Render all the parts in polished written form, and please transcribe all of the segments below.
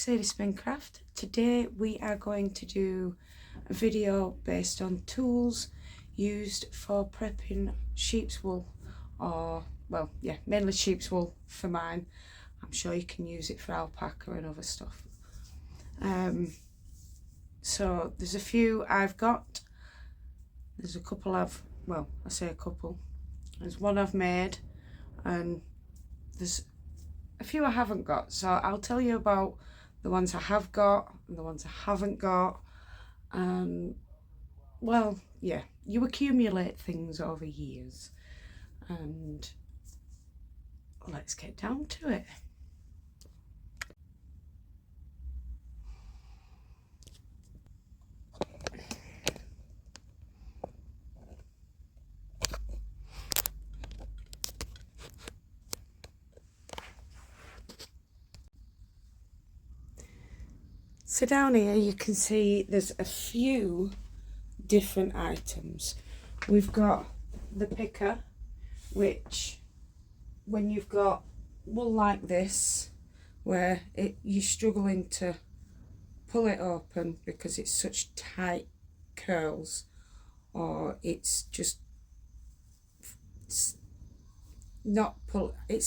Sadie Spincraft. Today we are going to do a video based on tools used for prepping sheep's wool, or well, yeah, mainly sheep's wool for mine. I'm sure you can use it for alpaca and other stuff. So there's a few I've got. There's a couple I say a couple. There's one I've made, and there's a few I haven't got. So I'll tell you about the ones I have got and the ones I haven't got. Well, yeah, you accumulate things over years, and let's get down to it. So down here you can see there's a few different items. We've got the picker, which when you've got wool like this, where you're struggling to pull it open because it's such tight curls, or it's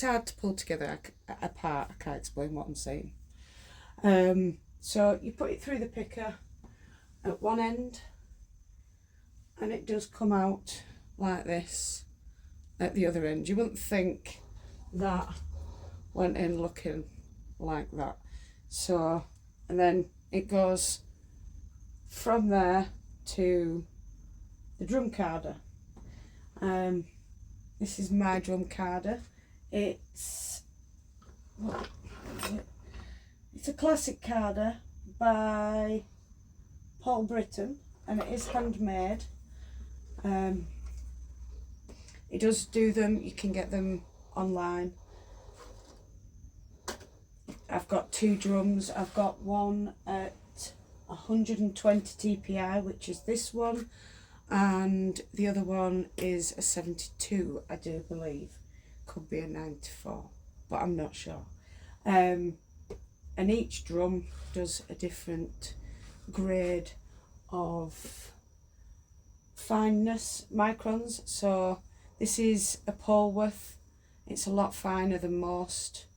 hard to pull together apart. I can't explain what I'm saying. So you put it through the picker at one end, and it does come out like this at the other end. You wouldn't think that went in looking like that. So, and then it goes from there to the drum carder. This is my drum carder. It's a classic carder by Paul Britton, and it is handmade. It does do them, you can get them online. I've got two drums. I've got one at 120 TPI, which is this one, and the other one is a 72, I do believe. Could be a 94, but I'm not sure. And each drum does a different grade of fineness, microns. So this is a Polworth. It's a lot finer than most,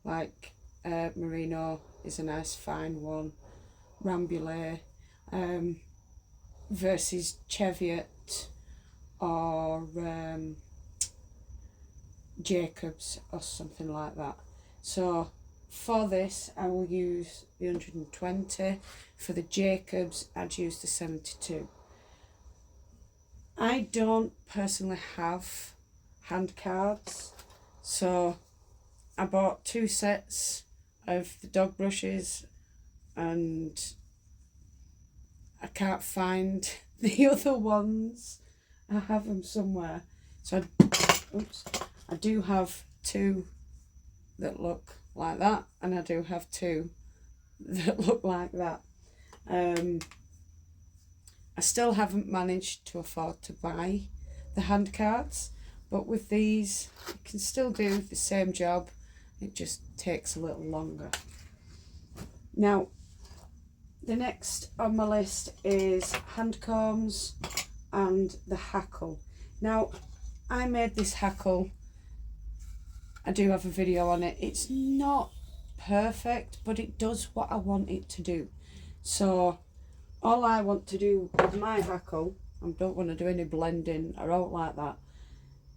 like Merino is a nice fine one, Rambouillet, versus Cheviot or Jacobs or something like that. So for this I will use the 120. For the Jacobs I'd use the 72. I don't personally have hand cards, so I bought 2 sets of the dog brushes, and I can't find the other ones. I have them somewhere. So I do have 2 that look like that, and I do have 2 that look like that. I still haven't managed to afford to buy the hand cards, but with these you can still do the same job. It just takes a little longer. Now, the next on my list is hand combs and the hackle. Now, I made this hackle. I do have a video on it. It's not perfect, but it does what I want it to do. So all I want to do with my hackle, I don't want to do any blending or out like that,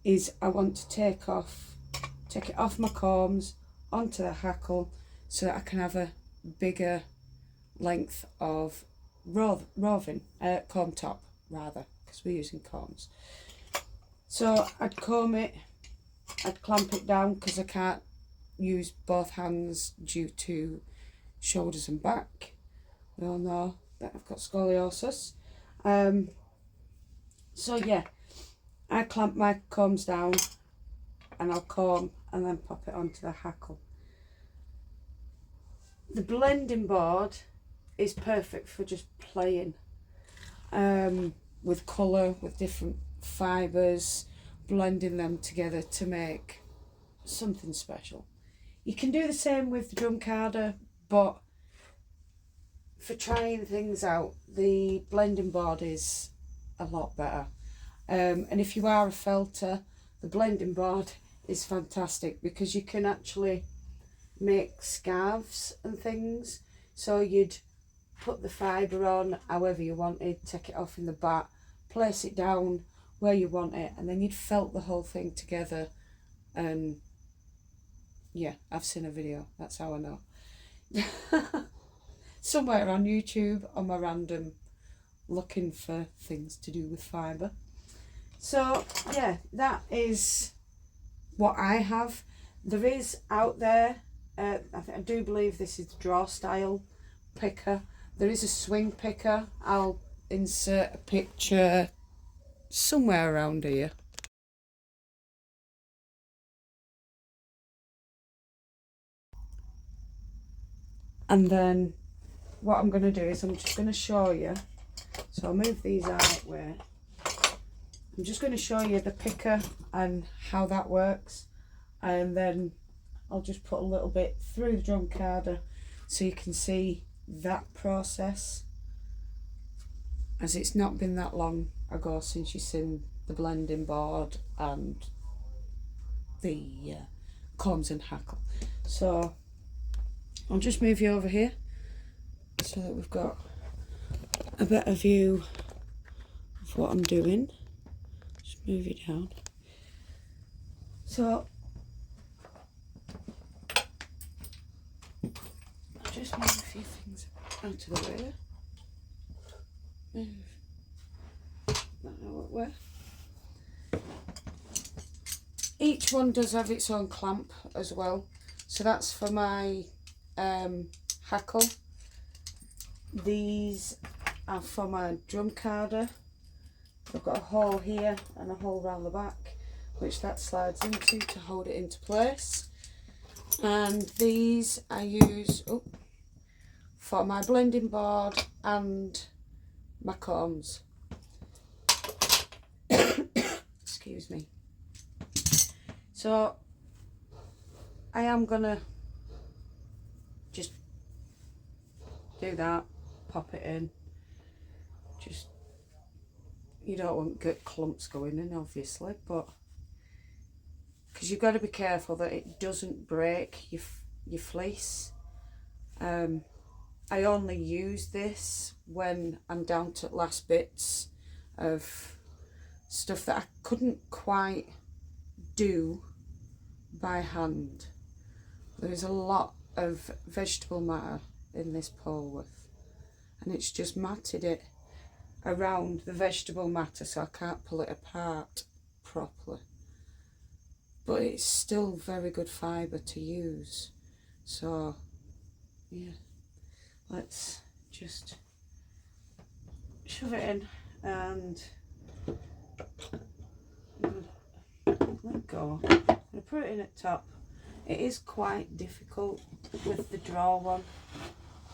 is I want to take it off my combs onto the hackle so that I can have a bigger length of roving, comb top rather, because we're using combs. So I'd comb it, I'd clamp it down because I can't use both hands due to shoulders and back. We all know that I've got scoliosis. So yeah, I clamp my combs down and I'll comb and then pop it onto the hackle. The blending board is perfect for just playing with colour, with different fibres, blending them together to make something special. You can do the same with the drum carder, but for trying things out, the blending board is a lot better. And if you are a felter, the blending board is fantastic because you can actually make scarves and things. So you'd put the fibre on however you wanted, take it off in the back, place it down where you want it, and then you'd felt the whole thing together. And yeah, I've seen a video, that's how I know. Somewhere on YouTube on my random looking for things to do with fibre. So yeah, that is what I have. There is out there, I do believe this is draw style picker. There is a swing picker. I'll insert a picture somewhere around here. And then what I'm going to do is I'm just going to show you. So I'll move these out of the way. I'm just going to show you the picker and how that works. And then I'll just put a little bit through the drum carder so you can see that process, as it's not been that long ago since you've seen the blending board and the combs and hackle. So I'll just move you over here so that we've got a better view of what I'm doing. Just move it down. So I'll just move a few things out of the way. Move that out where. Each one does have its own clamp as well. So that's for my hackle. These are for my drum carder. I've got a hole here and a hole round the back, which that slides into to hold it into place. And these I use for my blending board and my combs. Excuse me. So I am gonna just do that, pop it in. Just, you don't want get clumps going in obviously, but because you've got to be careful that it doesn't break your fleece. I only use this when I'm down to last bits of stuff that I couldn't quite do by hand. There's a lot of vegetable matter in this Polworth, and it's just matted it around the vegetable matter, so I can't pull it apart properly. But it's still very good fibre to use. So yeah, let's just shove it in and let go. I'm going to put it in at top. It is quite difficult with the draw one.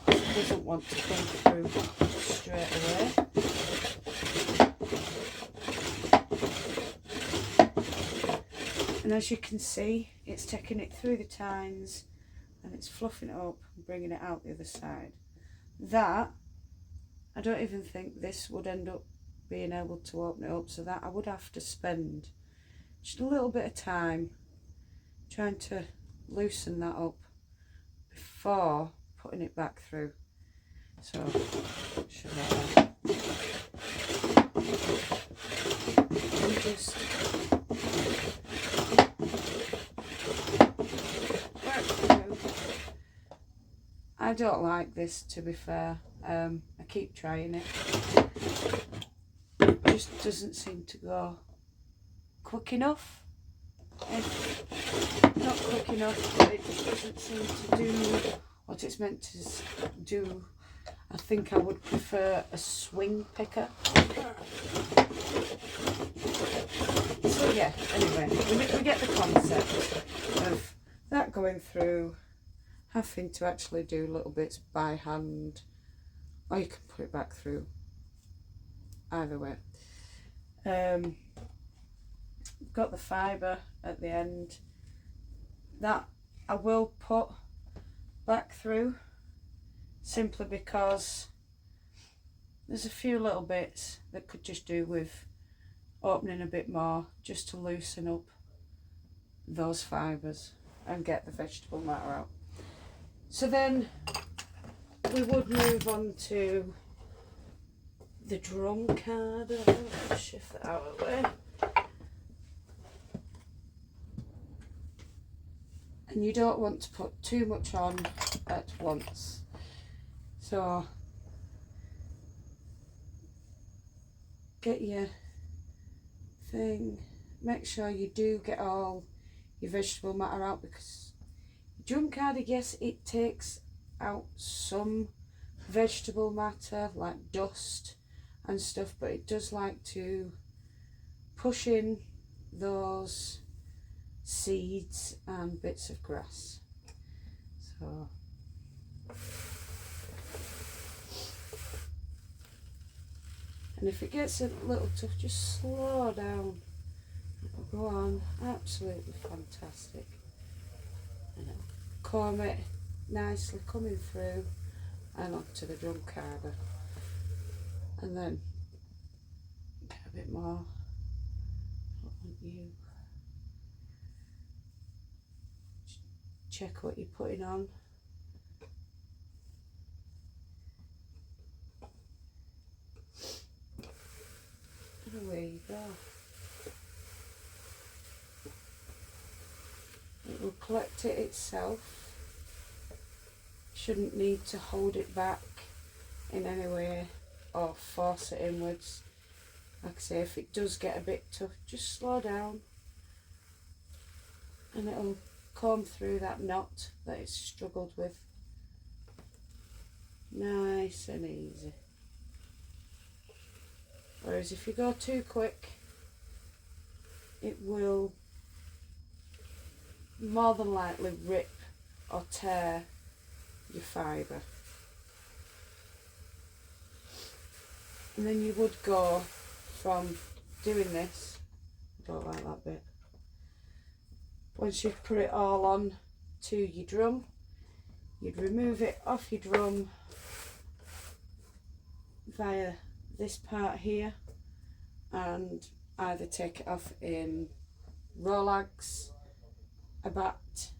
It doesn't want to come through straight away. And as you can see, it's taking it through the tines and it's fluffing it up and bringing it out the other side. That, I don't even think this would end up being able to open it up, so that I would have to spend just a little bit of time trying to loosen that up before putting it back through. So, should I just work through. I don't like this, to be fair. I keep trying it. It just doesn't seem to go quick enough. Not quick enough, but it just doesn't seem to do what it's meant to do. I think I would prefer a swing picker. So yeah, anyway, we get the concept of that going through, having to actually do little bits by hand, or you can put it back through. Either way. Got the fibre at the end. That I will put back through simply because there's a few little bits that could just do with opening a bit more, just to loosen up those fibres and get the vegetable matter out. So then we would move on to the drum card. I'll shift that out of the way. And you don't want to put too much on at once. So get your thing, make sure you do get all your vegetable matter out, because drum card, yes, it takes out some vegetable matter like dust and stuff, but it does like to push in those seeds and bits of grass. So and if it gets a little tough, just slow down. It'll go on absolutely fantastic. And it'll comb it nicely coming through and onto the drum carder. And then get a bit more. What want you? Check what you're putting on. And away you go. It will collect it itself. Shouldn't need to hold it back in any way or force it inwards. Like I say, if it does get a bit tough, just slow down and it'll comb through that knot that it's struggled with. Nice and easy. Whereas if you go too quick, it will more than likely rip or tear your fibre. And then you would go from doing this, I don't like that bit, once you've put it all on to your drum, you'd remove it off your drum via this part here and either take it off in Rolags, a bat,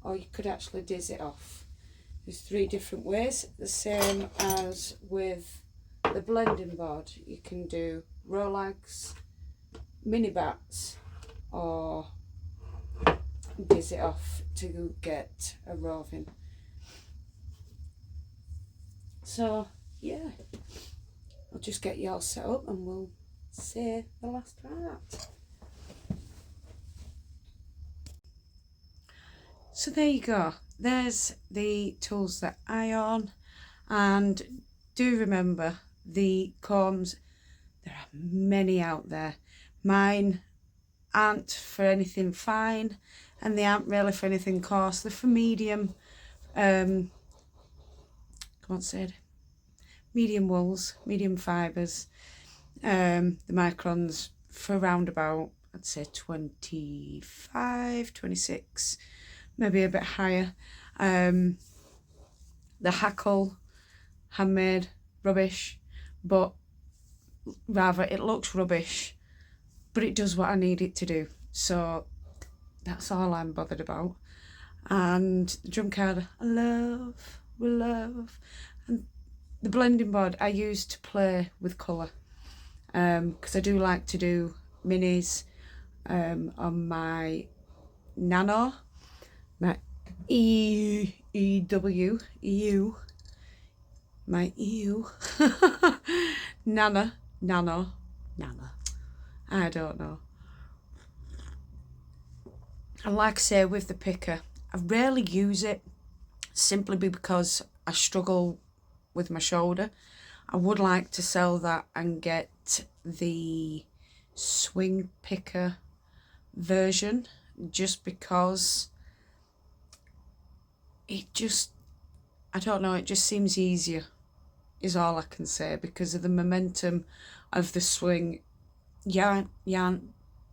or you could actually diz it off. There's 3 different ways, the same as with the blending board. You can do Rolags, mini bats, or diz it off to get a roving. So yeah, I'll just get you all set up and we'll say the last part. So there you go, there's the tools that I own, and do remember the combs, there are many out there. Mine aren't for anything fine and they aren't really for anything coarse, they're for medium, medium wools, medium fibres. The microns for around about, I'd say 25, 26, maybe a bit higher. The hackle, handmade, rubbish, but rather it looks rubbish, but it does what I need it to do. So that's all I'm bothered about. And the drum card, I love, and the blending board I use to play with colour, because I do like to do minis on my Nano, my EU, my EU, Nano, I don't know. And like I say, with the picker, I rarely use it simply because I struggle with my shoulder. I would like to sell that and get the swing picker version, just because it just, I don't know, it just seems easier is all I can say, because of the momentum of the swing. You aren't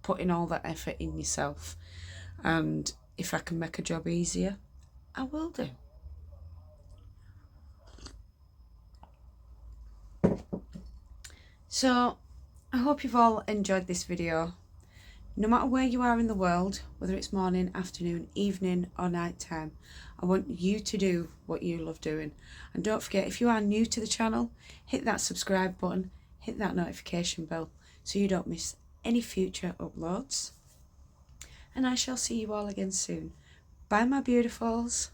putting all that effort in yourself, and if I can make a job easier, I will do. So I hope you've all enjoyed this video. No matter where you are in the world, whether it's morning, afternoon, evening or night time, I want you to do what you love doing. And don't forget, if you are new to the channel, hit that subscribe button, hit that notification bell so you don't miss any future uploads. And I shall see you all again soon. Bye my beautifuls.